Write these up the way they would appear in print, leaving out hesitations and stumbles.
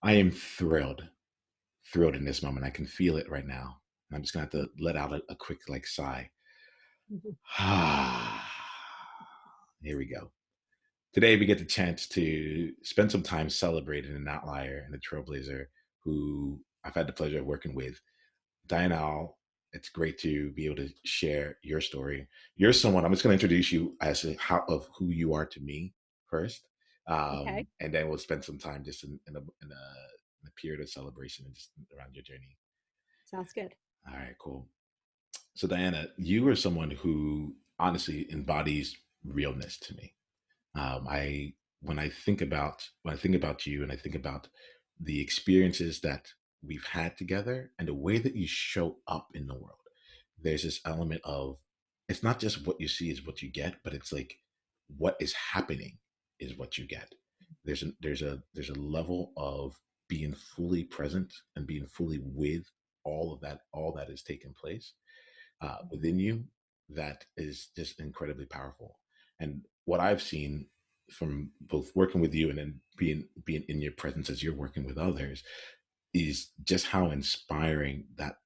I am thrilled in this moment. I can feel it right now. And I'm just gonna have to let out a quick like sigh. Mhm. Here we go. Today we get the chance to spend some time celebrating an outlier and a trailblazer who I've had the pleasure of working with. Diana, it's great to be able to share your story. You're someone, I'm just going to introduce you as a, how of who you are to me first. Okay, And then we'll spend some time just in a period of celebration and just around your journey. sounds good. All right, cool. So Diana, you are someone who honestly embodies realness to me. I when I think about you and I think about the experiences that we've had together and the way that you show up in the world, there's this element of it's not just what you see is what you get, but it's like what is happening is what you get. There's a level of being fully present and being fully with all that is taking place within you that is just incredibly powerful. And what I've seen from both working with you and then being in your presence as you're working with others is just how inspiring that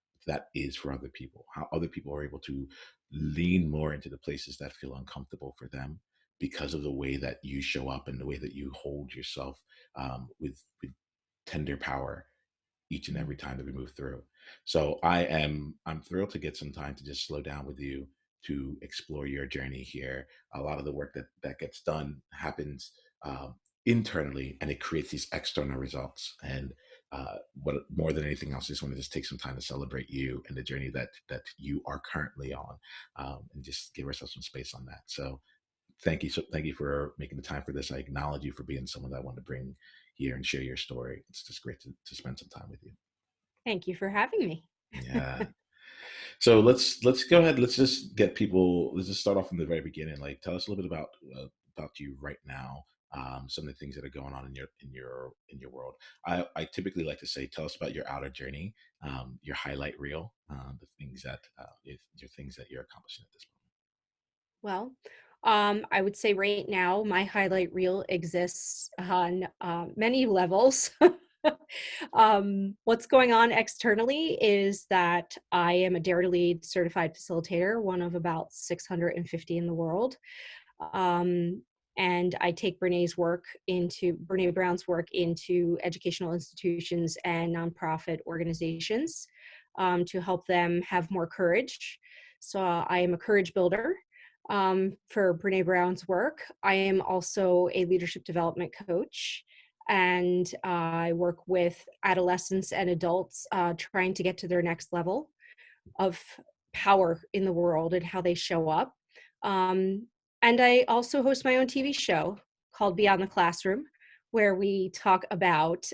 is for other people. How other people are able to lean more into the places that feel uncomfortable for them because of the way that you show up and the way that you hold yourself with tender power each and every time that we move through. So I'm thrilled to get some time to just slow down with you to explore your journey here. A lot of the work that gets done happens internally, and it creates these external results. And what more than anything else, I just want to just take some time to celebrate you and the journey that you are currently on, and just give ourselves some space on that. So thank you. So thank you for making the time for this. I acknowledge you for being someone that I want to bring here and share your story. It's just great to spend some time with you. Thank you for having me. Yeah. So let's go ahead. Let's just get people. Let's just start off from the very beginning. Like, tell us a little bit about you right now. Some of the things that are going on in your world. I typically like to say, tell us about your outer journey, your highlight reel, the things that your things that you're accomplishing at this Well, I would say right now my highlight reel exists on many levels. What's going on externally is that I am a Dare to Lead certified facilitator, one of about 650 in the world. Um, and I take Brene Brown's work into educational institutions and nonprofit organizations to help them have more courage. So I am a courage builder for Brene Brown's work. I am also a leadership development coach, and I work with adolescents and adults trying to get to their next level of power in the world and how they show up. Um, and I also host my own TV show called Beyond the Classroom, where we talk about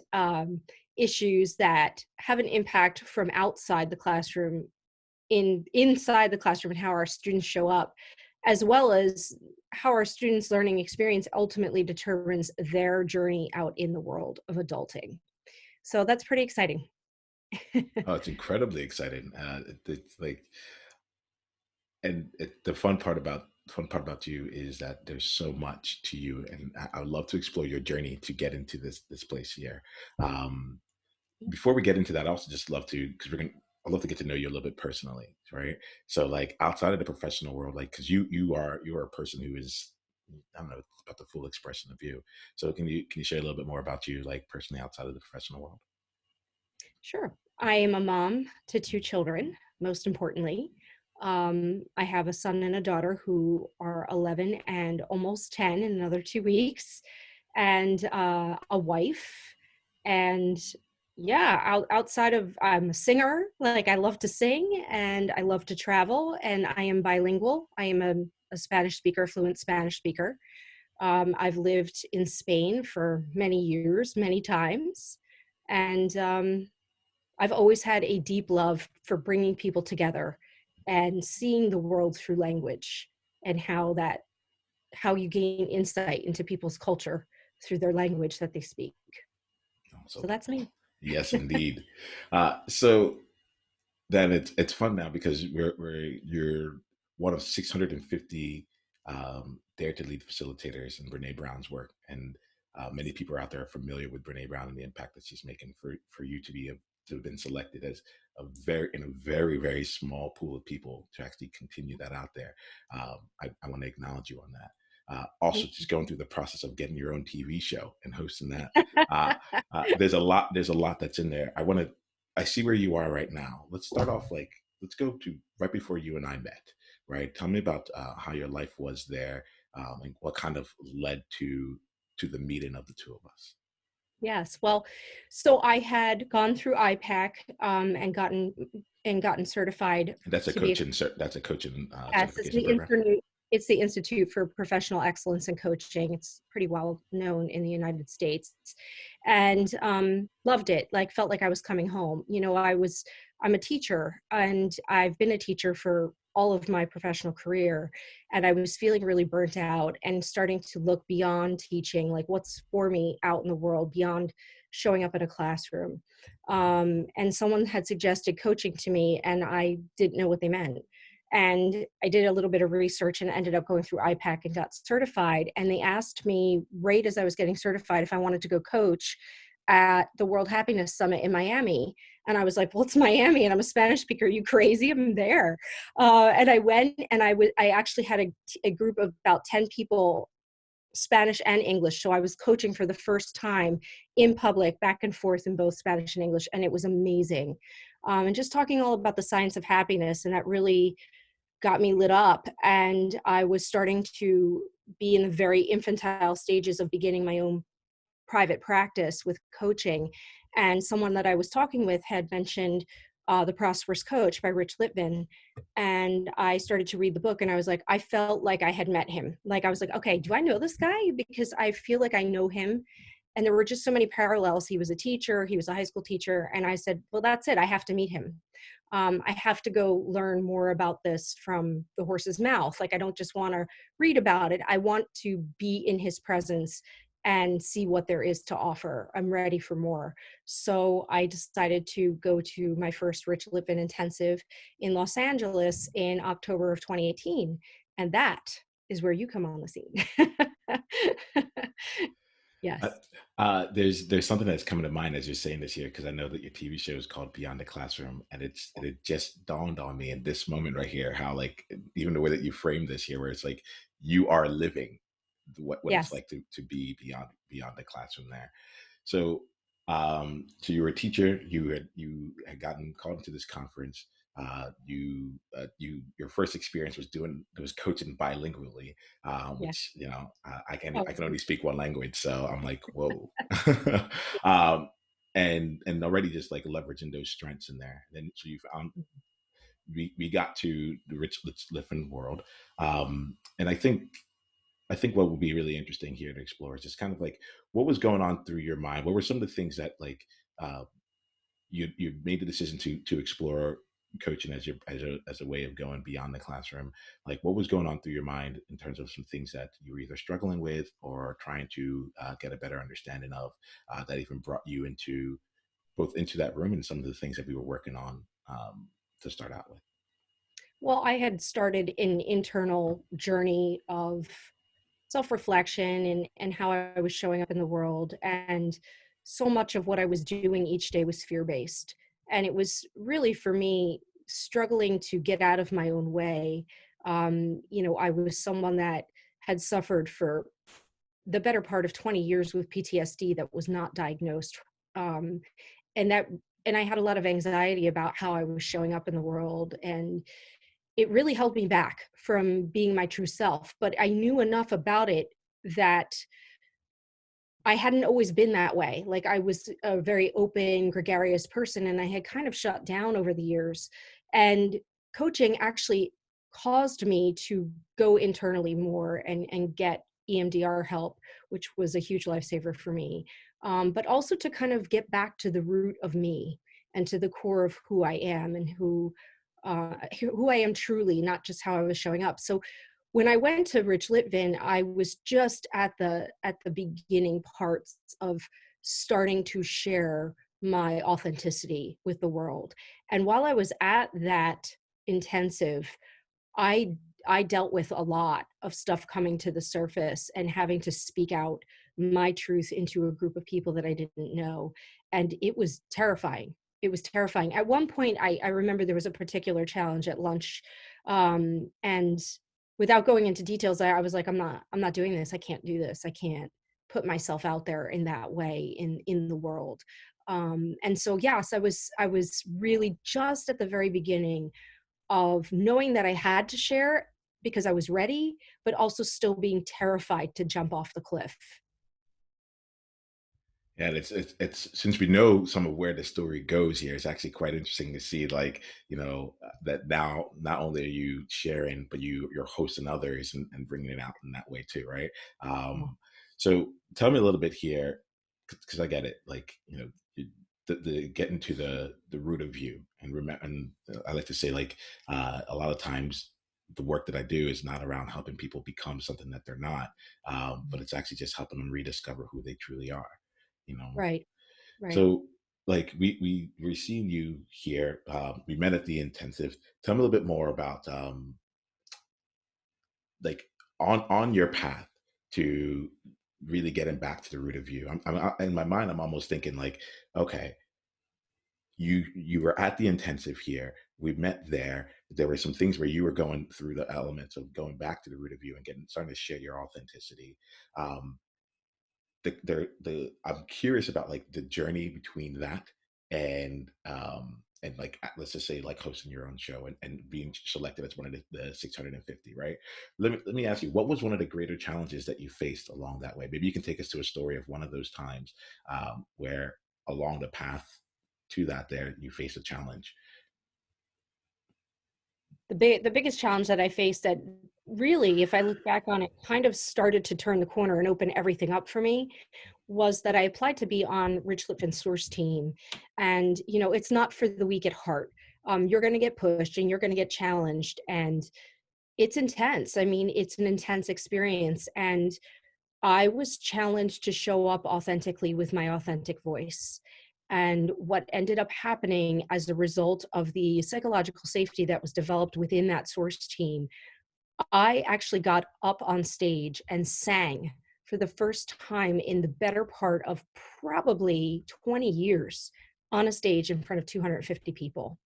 issues that have an impact from outside the classroom inside the classroom and how our students show up, as well as how our students' learning experience ultimately determines their journey out in the world of adulting. So that's pretty exciting. Oh, it's incredibly exciting. It's like, and the fun part about you is that there's so much to you, and I would love to explore your journey to get into this place here. Um, Before we get into that, I also just love to because we're gonna. I love to get to know you a little bit personally, right? So, like outside of the professional world, like because you are a person who is I don't know about the full expression of you. So, can you share a little bit more about you, like personally outside of the professional world? Sure. I am a mom to two children, most importantly. I have a son and a daughter who are 11 and almost 10 in another 2 weeks, and a wife. And yeah, outside of, I'm a singer, like I love to sing and I love to travel, and I am bilingual. I am a Spanish speaker, fluent Spanish speaker. I've lived in Spain for many years, many times. And I've always had a deep love for bringing people together and seeing the world through language, and how you gain insight into people's culture through their language that they speak. Oh, so So that's me. yes, indeed. So then it's fun now because you're one of 650 Dare to Lead facilitators in Brene Brown's work, and Many people out there are familiar with Brene Brown and the impact that she's making. For you to to have been selected as a very very small pool of people to actually continue that out there. I want to acknowledge you on that. Also, just going through the process of getting your own TV show and hosting that. Uh, there's a lot. There's a lot that's in there. I see where you are right now. Let's start off like, let's go to right before you and I met. Right. Tell me about how your life was there, and what kind of led to the meeting of the two of us. Yes. Well, so I had gone through IPAC and gotten certified And that's a to be a that's a coaching yes, certification program. it's the Institute for Professional Excellence in Coaching. It's pretty well known in the United States, and loved it. Like, felt like I was coming home. You know, I'm a teacher, and I've been a teacher for all of my professional career, and I was feeling really burnt out and starting to look beyond teaching, like what's for me out in the world beyond showing up in a classroom. And someone had suggested coaching to me, and I didn't know what they meant. And I did a little bit of research and ended up going through IPAC and got certified. And they asked me right as I was getting certified if I wanted to go coach at the World Happiness Summit in Miami. And I was like, well, it's Miami and I'm a Spanish speaker. Are you crazy? I'm there. And I went, and I actually had a group of about 10 people, Spanish and English. So I was coaching for the first time in public, back and forth in both Spanish and English. And it was amazing. And just talking all about the science of happiness. And that really got me lit up. And I was starting to be in the very infantile stages of beginning my own private practice with coaching. And someone that I was talking with had mentioned The Prosperous Coach by Rich Litvin. And I started to read the book, and I was like, I felt like I had met him. Like, I was like, okay, do I know this guy? Because I feel like I know him. And there were just so many parallels. He was a teacher, he was a high school teacher. And I said, well, that's it. I have to meet him. I have to go learn more about this from the horse's mouth. Like, I don't just want to read about it. I want to be in his presence and see what there is to offer. I'm ready for more. So I decided to go to my first Rich Litvin intensive in Los Angeles in October of 2018. And that is where you come on the scene. Yes. Uh, there's something that's coming to mind as you're saying this here, because I know that your TV show is called Beyond the Classroom, and it just dawned on me in this moment right here how, like, even the way that you framed this here, where it's like you are living what it's Yes. like to be beyond the classroom there. So, so you were a teacher. You had gotten called into this conference. Your first experience was coaching bilingually, Yeah. which, you know, Oh, I can only speak one language, so I'm like, whoa. um, and already just like leveraging those strengths in there. Then so you found we got to the rich living world, and I think what would be really interesting here to explore is just kind of like what was going on through your mind. What were some of the things that, like, uh, you made the decision to explore coaching as your as a way of going beyond the classroom? Like, what was going on through your mind in terms of some things that you were either struggling with or trying to get a better understanding of, that even brought you into both into that room and some of the things that we were working on, to start out with. well, I had started an internal journey of self-reflection and how I was showing up in the world. And so much of what I was doing each day was fear-based. And it was really, for me, struggling to get out of my own way. You know, I was someone that had suffered for the better part of 20 years with PTSD that was not diagnosed. Um, and that and I had a lot of anxiety about how I was showing up in the world. And it really held me back from being my true self. But I knew enough about it that I hadn't always been that way. Like, I was a very open, gregarious person, and I had kind of shut down over the years. And coaching actually caused me to go internally more and get EMDR help, which was a huge lifesaver for me. But also to kind of get back to the root of me and to the core of who I am and who I am truly, not just how I was showing up. So when I went to Rich Litvin, I was just at the beginning parts of starting to share my authenticity with the world. And while I was at that intensive, I I dealt with a lot of stuff coming to the surface and having to speak out my truth into a group of people that I didn't know. And it was terrifying. It was terrifying. At one point, I remember there was a particular challenge at lunch. And without going into details, I was like, I'm not doing this. I can't do this. I can't put myself out there in that way in the world. And so, yes, I was really just at the very beginning of knowing that I had to share because I was ready, but also still being terrified to jump off the cliff. Yeah, and it's since we know some of where the story goes here, it's actually quite interesting to see, like, that now not only are you sharing, but you're hosting others and bringing it out in that way too, right? Yeah. So tell me a little bit here, because I get it, like, the getting to the root of you, and remember, and I like to say, like, a lot of times the work that I do is not around helping people become something that they're not, but it's actually just helping them rediscover who they truly are, you know. Right, right. So, like, we're seeing you here. We met at the intensive. Tell me a little bit more about, like, on your path to really getting back to the root of you. In my mind, I'm almost thinking like, okay, you were at the intensive here. We met there. There were some things where you were going through the elements of going back to the root of you and getting starting to share your authenticity. Um, the I'm curious about, like, the journey between that and, like, let's just say, like, hosting your own show and being selected as one of the 650, right? Let me ask you, what was one of the greater challenges that you faced along that way? Maybe you can take us to a story of one of those times, where along the path to that there you face a challenge. The biggest challenge that I faced that really, if I look back on it, kind of started to turn the corner and open everything up for me was that I applied to be on Rich Lipton's Source team. And, it's not for the weak at heart. You're going to get pushed and you're going to get challenged. And it's intense. I mean, it's an intense experience. And I was challenged to show up authentically with my authentic voice. And what ended up happening as a result of the psychological safety that was developed within that source team, I actually got up on stage and sang for the first time in the better part of probably 20 years on a stage in front of 250 people.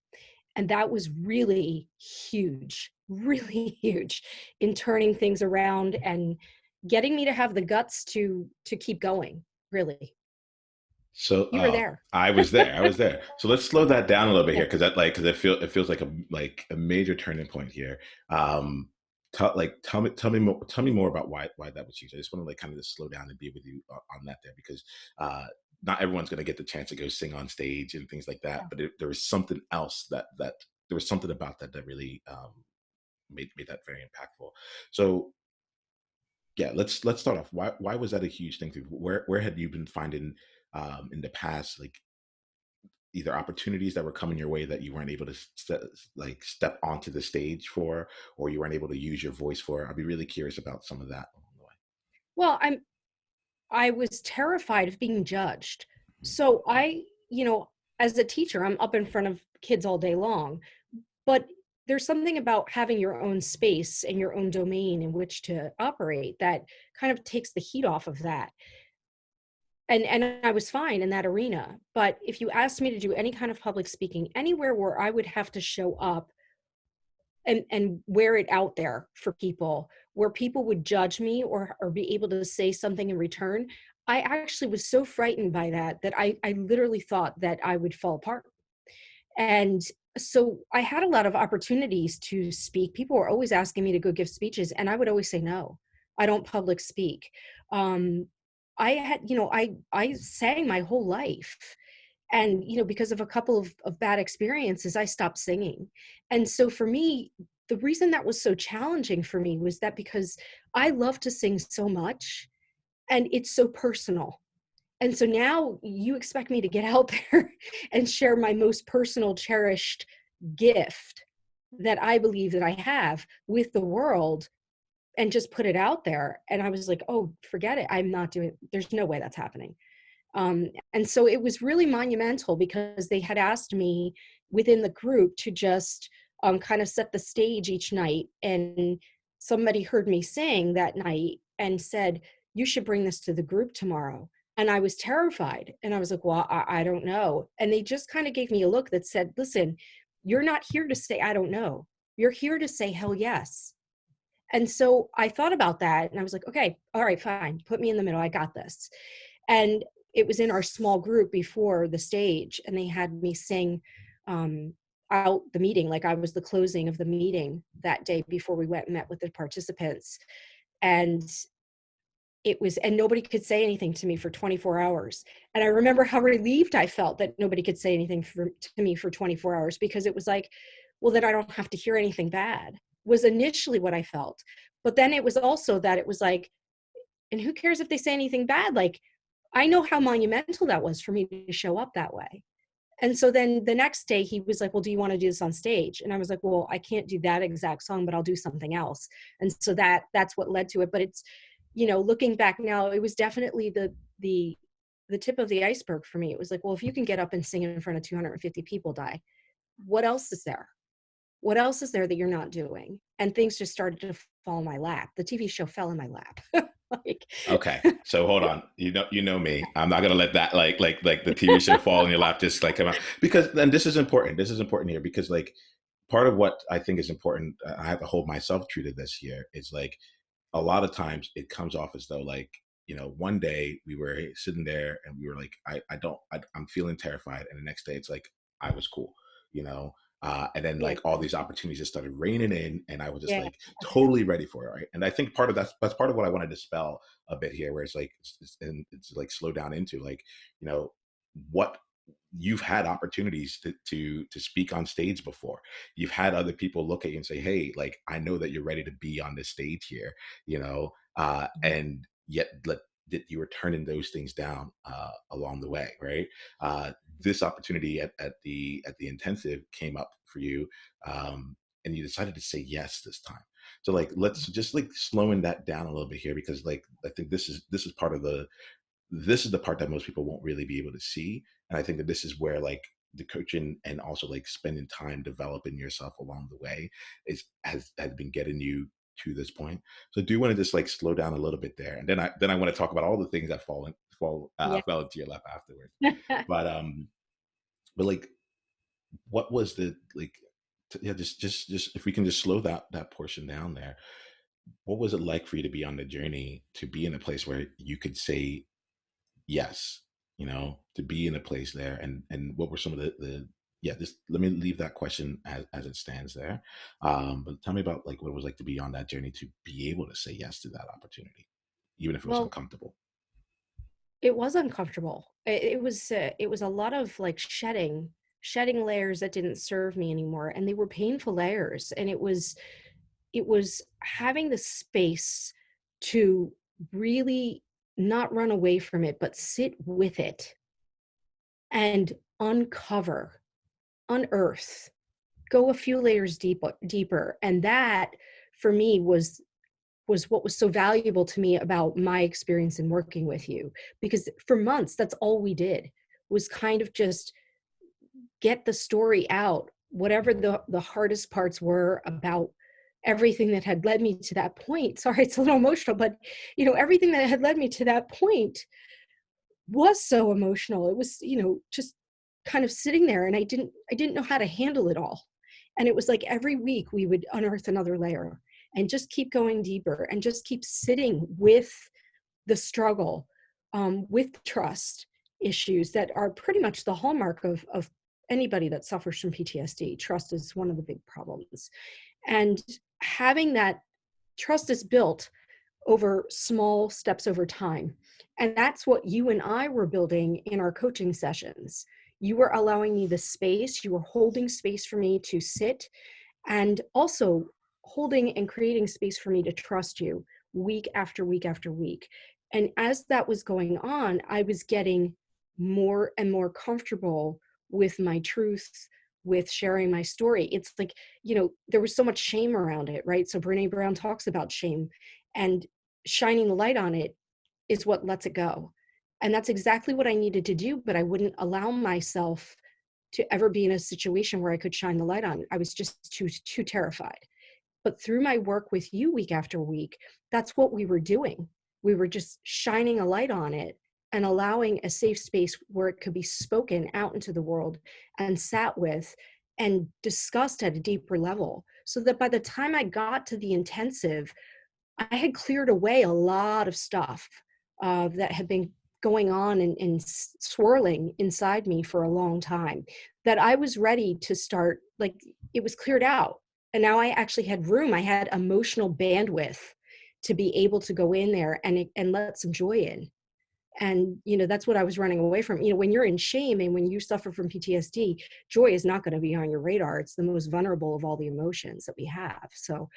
And that was really huge, really huge in turning things around and getting me to have the guts to keep going, really. So, You were there. I was there. I was there. So let's slow that down a little bit Yeah. here, because because it feels like a major turning point here. Um, tell me more about why that was huge. I just want to, like, kind of just slow down and be with you on that there, because uh, not everyone's going to get the chance to go sing on stage and things like that. Yeah. But there was something else that there was something about that really, made that very impactful. So, yeah, let's start off. Why was that a huge thing for you? Where had you been finding, in the past, like, either opportunities that were coming your way that you weren't able to step onto the stage for, or you weren't able to use your voice for? I'd be really curious about some of that along the way. Well, I was terrified of being judged. Mhm. So as a teacher, I'm up in front of kids all day long, but there's something about having your own space and your own domain in which to operate that kind of takes the heat off of that. And I was fine in that arena. But if you asked me to do any kind of public speaking anywhere where I would have to show up and wear it out there for people, where people would judge me or be able to say something in return, I actually was so frightened by that I literally thought that I would fall apart. And so I had a lot of opportunities to speak. People were always asking me to go give speeches, and I would always say no. I don't public speak. Um, I had, I sang my whole life, and because of a couple of bad experiences, I stopped singing. And so for me, the reason that was so challenging for me was that because I love to sing so much, and it's so personal, and so now you expect me to get out there and share my most personal, cherished gift that I believe that I have with the world and just put it out there. And I was like, oh, forget it. I'm not doing, there's no way that's happening. And so it was really monumental because they had asked me within the group to just kind of set the stage each night. And somebody heard me sing that night and said, you should bring this to the group tomorrow. And I was terrified. And I was like, well, I don't know. And they just kind of gave me a look that said, listen, you're not here to say, I don't know. You're here to say, hell yes. And so I thought about that and I was like, okay, all right, fine. Put me in the middle. I got this. And it was in our small group before the stage, and they had me sing um, out the meeting. Like I was the closing of the meeting that day before we went and met with the participants. And it was, and nobody could say anything to me for 24 hours. And I remember how relieved I felt that nobody could say anything to me for 24 hours, because it was like, well, then I don't have to hear anything bad, was initially what I felt. But then it was also that it was like, and who cares if they say anything bad? Like, I know how monumental that was for me to show up that way. And so then the next day he was like, well, do you want to do this on stage? And I was like, well, I can't do that exact song, but I'll do something else. And so that's what led to it. But it's, looking back now, it was definitely the tip of the iceberg for me. It was like, well, if you can get up and sing in front of 250 people, die, what else is there? What else is there that you're not doing? And things just started to fall in my lap. The TV show fell in my lap. like, Okay, so hold on. You know me. I'm not gonna let that like the TV show fall in your lap just like come out, because then this is important. This is important here because like part of what I think is important. I have to hold myself true to this here. Is like a lot of times it comes off as though like one day we were sitting there and we were like I'm feeling terrified, and the next day it's like I was cool, you know. And then yeah, like all these opportunities just started raining in, and I was just yeah, like totally ready for it, right? And I think part of that's part of what I wanted to spell a bit here, where it's like and it's like slow down into like what you've had opportunities to speak on stage before. You've had other people look at you and say, hey, like I know that you're ready to be on this stage here, and yet that you were turning those things down along the way, right? uh, this opportunity at the intensive came up for you, and you decided to say yes this time. So like let's just like slowing that down a little bit here, because like I think this is part of this is the part that most people won't really be able to see. And I think that this is where like the coaching and also like spending time developing yourself along the way has been getting you to this point. So do you want to just like slow down a little bit there, and then I want to talk about all the things that yeah. fell into your lap afterwards. But like what was the like yeah, just if we can just slow that portion down there, what was it like for you to be on the journey to be in a place where you could say yes, to be in a place there, and what were some of the yeah, just let me leave that question as it stands there. But tell me about like what it was like to be on that journey to be able to say yes to that opportunity, even if it was Well, uncomfortable. it was uncomfortable. It was a lot of like shedding layers that didn't serve me anymore, and they were painful layers. And it was having the space to really not run away from it, but sit with it and uncover, unearth, go a few layers deeper. And that for me was what was so valuable to me about my experience in working with you, because for months that's all we did was kind of just get the story out, whatever the hardest parts were about everything that had led me to that point. Sorry, it's a little emotional, but everything that had led me to that point was so emotional. It was, just kind of sitting there, and I didn't know how to handle it all. And it was like every week we would unearth another layer and just keep going deeper and just keep sitting with the struggle, with trust issues that are pretty much the hallmark of anybody that suffers from PTSD. Trust is one of the big problems. And having that trust is built over small steps over time. And that's what you and I were building in our coaching sessions. You were allowing me the space, you were holding space for me to sit, and also holding and creating space for me to trust you week after week after week. And as that was going on, I was getting more and more comfortable with my truth, with sharing my story. It's like, there was so much shame around it, right? So Brene Brown talks about shame, and shining the light on it is what lets it go. And that's exactly what I needed to do, but I wouldn't allow myself to ever be in a situation where I could shine the light on it. I was just too terrified. But through my work with you week after week, that's what we were doing. We were just shining a light on it and allowing a safe space where it could be spoken out into the world and sat with and discussed at a deeper level, so that by the time I got to the intensive, I had cleared away a lot of stuff that had been going on and swirling inside me for a long time, that I was ready to start, like, it was cleared out. And now I actually had room, I had emotional bandwidth to be able to go in there and let some joy in. And that's what I was running away from. When you're in shame and when you suffer from PTSD, joy is not going to be on your radar. It's the most vulnerable of all the emotions that we have. So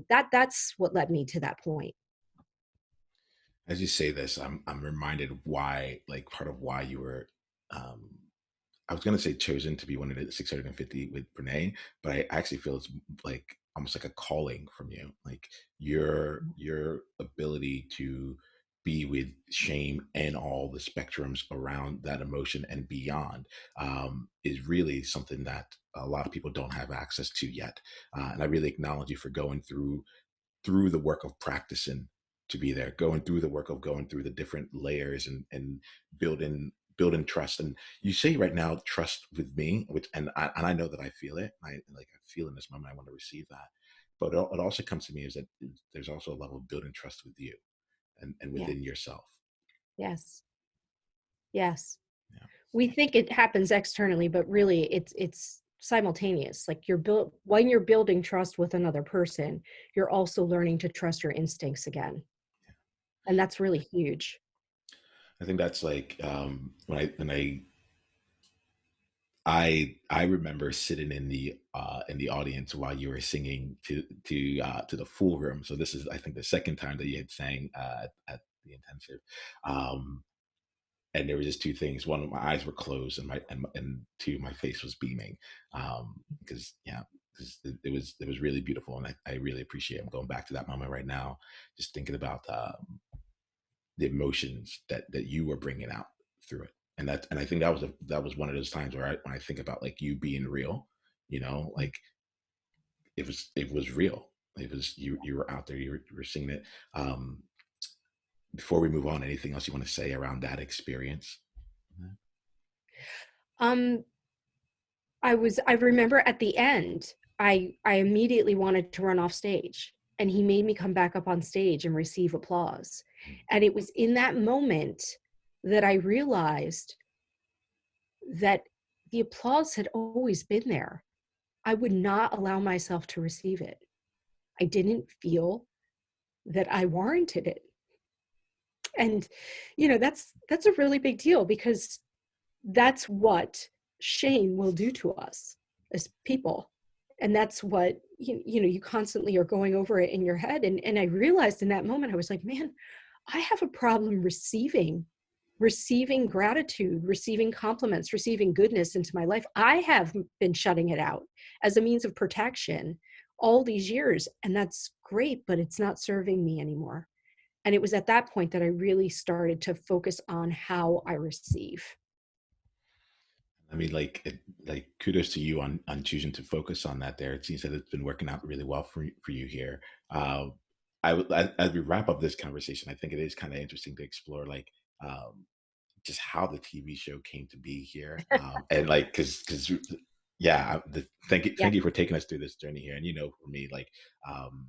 that's what led me to that point. As you say this, I'm reminded of why, like part of why you were, um, I was going to say chosen to be one of the 650 with Brene, but I actually feel it's like almost like a calling from you, like your ability to be with shame and all the spectrums around that emotion and beyond, is really something that a lot of people don't have access to yet. And I really acknowledge you for going through the work of practicing to be there, going through the work of going through the different layers and building trust. And you say right now, trust with me, which and I know that I feel it. I feel in this moment I want to receive that. But it also comes to me is that there's also a level of building trust with you and Yeah. within yourself. Yes. Yes. Yeah. We think it happens externally, but really it's simultaneous. Like, when you're building trust with another person, you're also learning to trust your instincts again. And that's really huge. I think that's like when I remember sitting in the audience while you were singing to the full room. So this is, I think, the second time that you had sang at the intensive, um, and there were just two things. One, my eyes were closed, and two, my face was beaming, because yeah, 'cause it was really beautiful, and I really appreciate it. I'm going back to that moment right now, just thinking about the emotions that you were bringing out through it. And I think that was one of those times where when I think about like you being real, like it was real. It was you were out there, you were seeing it. Um, Before we move on, anything else you want to say around that experience? Um, I remember at the end, I immediately wanted to run off stage, and he made me come back up on stage and receive applause. And it was in that moment that I realized that the applause had always been there. I would not allow myself to receive it. I didn't feel that I warranted it. And that's a really big deal, because that's what shame will do to us as people. And that's what you constantly are going over it in your head. And I realized in that moment, I was like, man, I have a problem receiving gratitude, receiving compliments, receiving goodness into my life. I have been shutting it out as a means of protection all these years, and that's great, but it's not serving me anymore. And it was at that point that I really started to focus on how I receive. I mean, like kudos to you on choosing to focus on that. There, it seems that it's been working out really well for you here. Uh, as we wrap up this conversation, I think it is kind of interesting to explore like, just how the TV show came to be here, and like because yeah, Yeah. thank you for taking us through this journey here. And for me, like, um,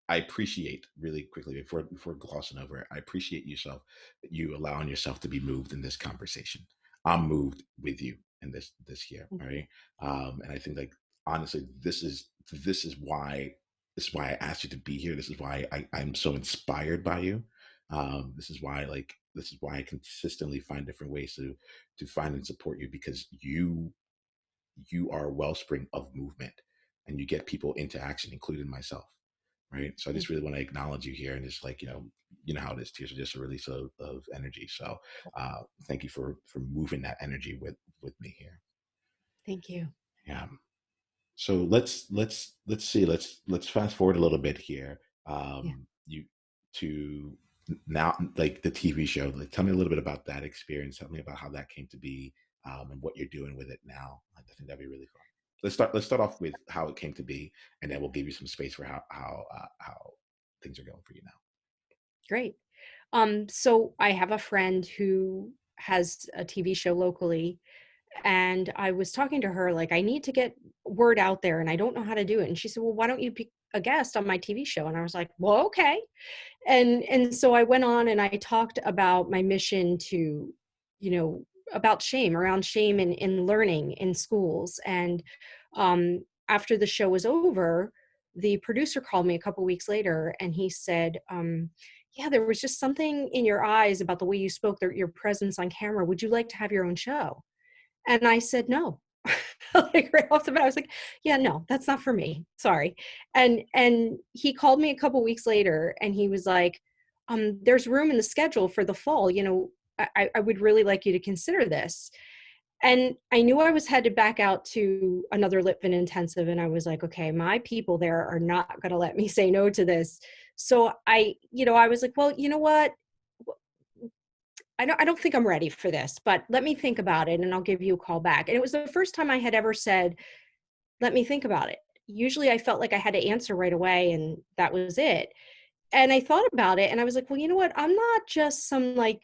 I appreciate really quickly before glossing over it. I appreciate you allowing yourself to be moved in this conversation. I'm moved with you in this here, all right? And I think like honestly, this is why I asked you to be here. This is why I'm so inspired by you. This is why I consistently find different ways to find and support you because you are a wellspring of movement and you get people into action, including myself. Right. So I just really want to acknowledge you here and just like, how it is. Tears are just a release of energy. So thank you for moving that energy with me here. Thank you. Yeah. So let's see. Let's fast forward a little bit here. Yeah. You to now like the TV show. Like tell me a little bit about that experience. Tell me about how that came to be, and what you're doing with it now. I think that'd be really fun. Let's start off with how it came to be, and then we'll give you some space for how things are going for you now. Great. So I have a friend who has a TV show locally, and I was talking to her like, I need to get word out there and I don't know how to do it. And she said, well, why don't you be a guest on my TV show? And I was like, well, okay. And so I went on and I talked about my mission to, you know, about shame, around shame in learning in schools. And after the show was over, the producer called me a couple weeks later and he said, yeah, there was just something in your eyes about the way you spoke, your presence on camera. Would you like to have your own show? And I said, no. Like right off the bat, I was like, yeah, no, that's not for me. Sorry. And he called me a couple weeks later and he was like, there's room in the schedule for the fall. You know, I would really like you to consider this. And I knew I was headed back out to another Litvin intensive. And I was like, okay, my people there are not going to let me say no to this. So I was like, well, you know what? I don't think I'm ready for this, but let me think about it and I'll give you a call back. And it was the first time I had ever said, let me think about it. Usually I felt like I had to answer right away and that was it. And I thought about it and I was like, well, you know what? I'm not just some like,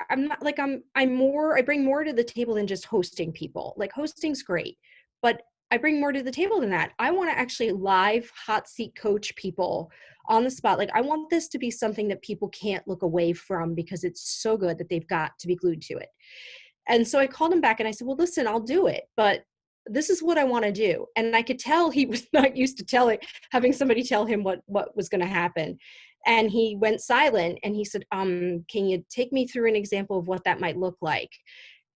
I'm not like, I'm more, I bring more to the table than just hosting people. Like hosting's great, but I bring more to the table than that. I want to actually live hot seat coach people on the spot. Like I want this to be something that people can't look away from because it's so good that they've got to be glued to it. And so I called him back and I said, well, listen, I'll do it, but this is what I want to do. And I could tell he was not used to having somebody tell him what was going to happen. And he went silent and he said, can you take me through an example of what that might look like?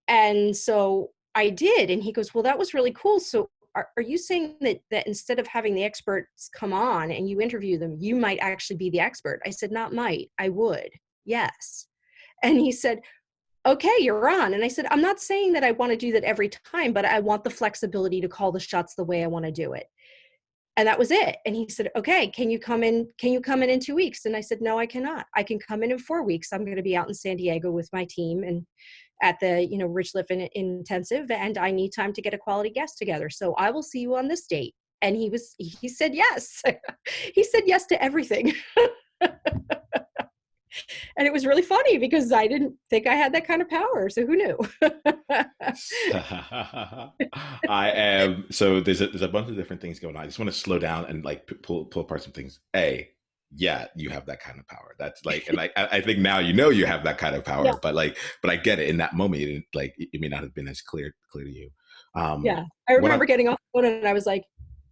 And so I did. And he goes, well, that was really cool. So are you saying that instead of having the experts come on and you interview them, you might actually be the expert? I said, not might, I would. Yes. And he said, okay, you're on. And I said, I'm not saying that I want to do that every time, but I want the flexibility to call the shots the way I want to do it. And that was it. And he said, okay, can you come in 2 weeks? And I said, no, I cannot. I can come in 4 weeks. I'm going to be out in San Diego with my team and at the, Rich Liffin intensive. And I need time to get a quality guest together. So I will see you on this date. And he said, yes. He said yes to everything. And it was really funny because I didn't think I had that kind of power. So who knew? I am so there's a bunch of different things going on. I just want to slow down and like pull apart some things. Yeah, you have that kind of power. That's like, and I think now you have that kind of Yeah. power. But I get it. In that moment, it may not have been as clear to you. Yeah. I What I'm remember getting off the phone and I was like,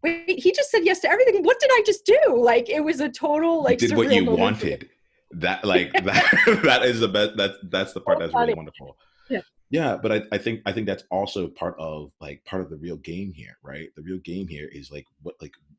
wait, he just said yes to everything. What did I just do? Like, it was a total, You like, did what surreal you moment for me. wanted. That that is the best. That's the part So that's really funny. wonderful. Yeah. Yeah, but I think that's also part of the real game here, right? The real game here is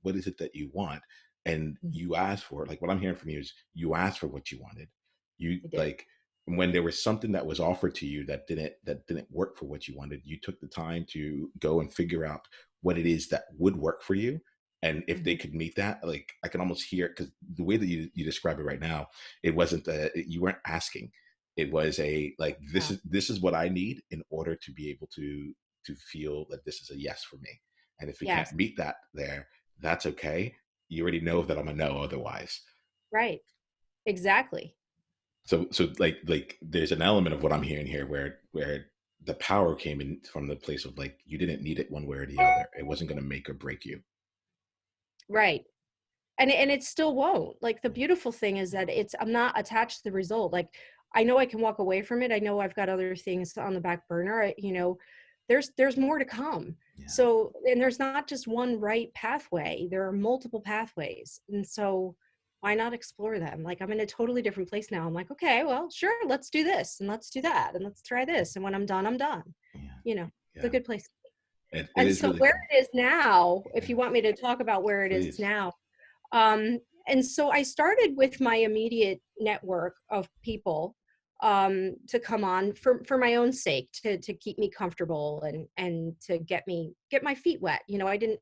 what is it that you want, and you ask for it. Like what I'm hearing from you is you asked for what you wanted. You I did. like when there was something that was offered to you that didn't work for what you wanted. You took the time to go and figure out what it is that would work for you, and if they Mhm. could meet that. Like I can almost hear because the way that you describe it right now, it wasn't you weren't asking, it was a like Yeah. this is what I need in order to be able to feel that this is a yes for me. And if we can't Yes. meet that there, that's okay. You already know that I'm a no otherwise. Right. Exactly. So like there's an element of what I'm hearing here where the power came in from the place of like you didn't need it one way or the other. It wasn't going to make or break you. Right. And it still won't. Like the beautiful thing is that I'm not attached to the result. Like I know I can walk away from it. I know I've got other things on the back burner. There's more to come. Yeah. So, and there's not just one right pathway. There are multiple pathways. And so why not explore them? Like I'm in a totally different place now. I'm like, okay, well, sure, let's do this and let's do that and let's try this. And when I'm done, I'm done. Yeah. It's a Yeah. good place. It And is so really where cool. it is now, if Yeah. you want me to talk about where it is Please. now, um, and so I started with my immediate network of people to come on for my own sake, to keep me comfortable and to get my feet wet.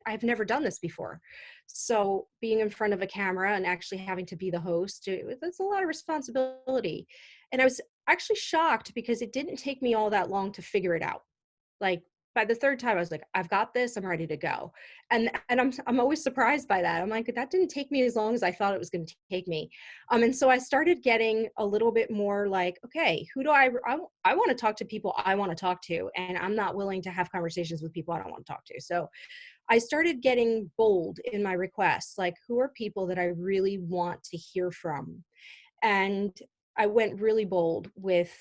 I've never done this before. So being in front of a camera and actually having to be the host, that's a lot of responsibility. And I was actually shocked because it didn't take me all that long to figure it out. Like by the third time I was like, I've got this, I'm ready to go. And I'm always surprised by that. I'm like, that didn't take me as long as I thought it was going to take me. And so I started getting a little bit more like, okay, who do I want to talk to people I want to talk to, and I'm not willing to have conversations with people I don't want to talk to. So I started getting bold in my requests, like who are people that I really want to hear from. And I went really bold with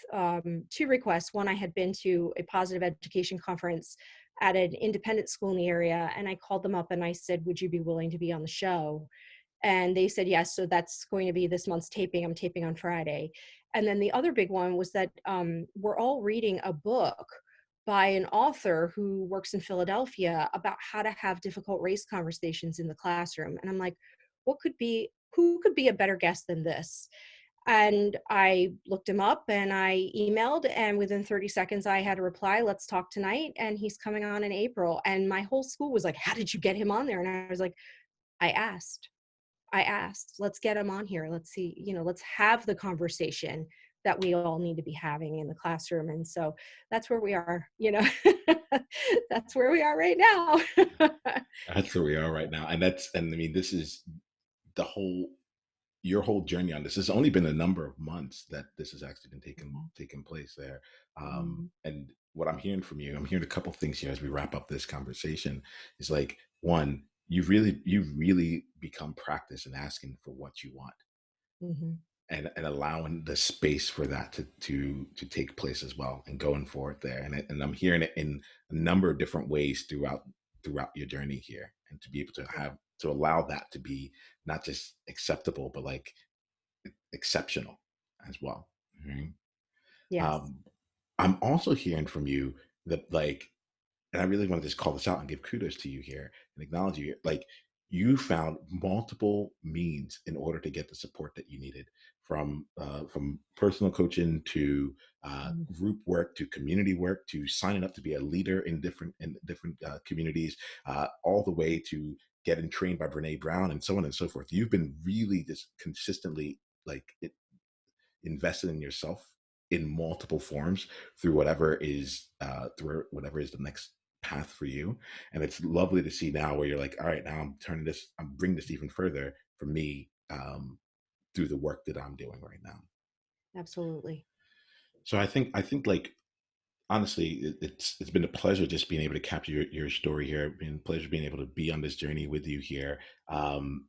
two requests. One, I had been to a positive education conference at an independent school in the area, and I called them up and I said, would you be willing to be on the show? And they said yes. So that's going to be this month's taping. I'm taping on Friday. And then the other big one was that we're all reading a book by an author who works in Philadelphia about how to have difficult race conversations in the classroom. And I'm like, who could be a better guest than this? And I looked him up and I emailed, and within 30 seconds I had a reply, let's talk tonight. And he's coming on in April. And my whole school was like, how did you get him on there? And I was like, I asked. I asked, let's get him on here. Let's see, let's have the conversation that we all need to be having in the classroom. And so that's where we are. That's where we are right now. That's where we are right now. And I mean, this is the whole, your whole journey on this has only been a number of months that this has actually been taking place there. Mhm. And what I'm hearing from you, I'm hearing a couple of things here as we wrap up this conversation. Is like, one, you've really become practice in asking for what you want, Mhm. and allowing the space for that to take place as well, and going forward there. And I'm hearing it in a number of different ways throughout your journey here, and to be able to have to allow that to be not just acceptable, but like exceptional as well. Mhm. Yes. Um, I'm also hearing from you that, like, and I really want to just call this out and give kudos to you here and acknowledge you. Like, you found multiple means in order to get the support that you needed, from personal coaching to Mhm. group work to community work to signing up to be a leader in different communities, all the way to getting trained by Brene Brown and so on and so forth. You've been really just consistently, like, invested in yourself in multiple forms through whatever is the next path for you. And it's lovely to see now where you're like, all right, now I'm bringing this even further for me, through the work that I'm doing right now. Absolutely. So I think like, honestly, it's been a pleasure just being able to capture your story here. It's been a pleasure being able to be on this journey with you here.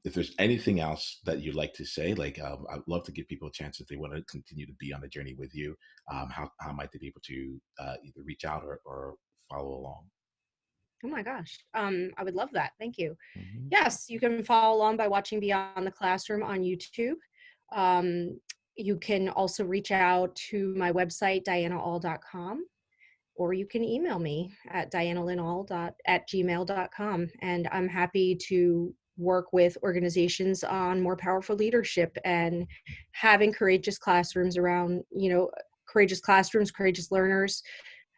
If there's anything else that you'd like to say, like, I'd love to give people a chance if they want to continue to be on the journey with you. How might they be able to either reach out or follow along? Oh my gosh. I would love that. Thank you. Mhm. Yes, you can follow along by watching Beyond the Classroom on YouTube. Um, you can also reach out to my website, dianaall.com, or you can email me at dianalinall@gmail.com. And I'm happy to work with organizations on more powerful leadership and having courageous classrooms, courageous learners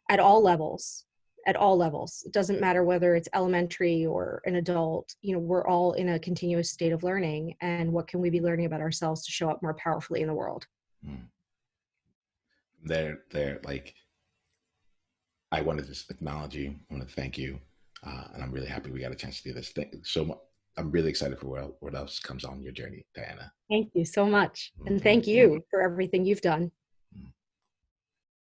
at all levels. At all levels. It doesn't matter whether it's elementary or an adult, we're all in a continuous state of learning. And what can we be learning about ourselves to show up more powerfully in the world? Mm. They're like, I want to just acknowledge you. I want to thank you, and I'm really happy we got a chance to do this. Thank you so much. I'm really excited for what else comes on your journey, Diana. Thank you so much. And Mhm. thank you for everything you've done.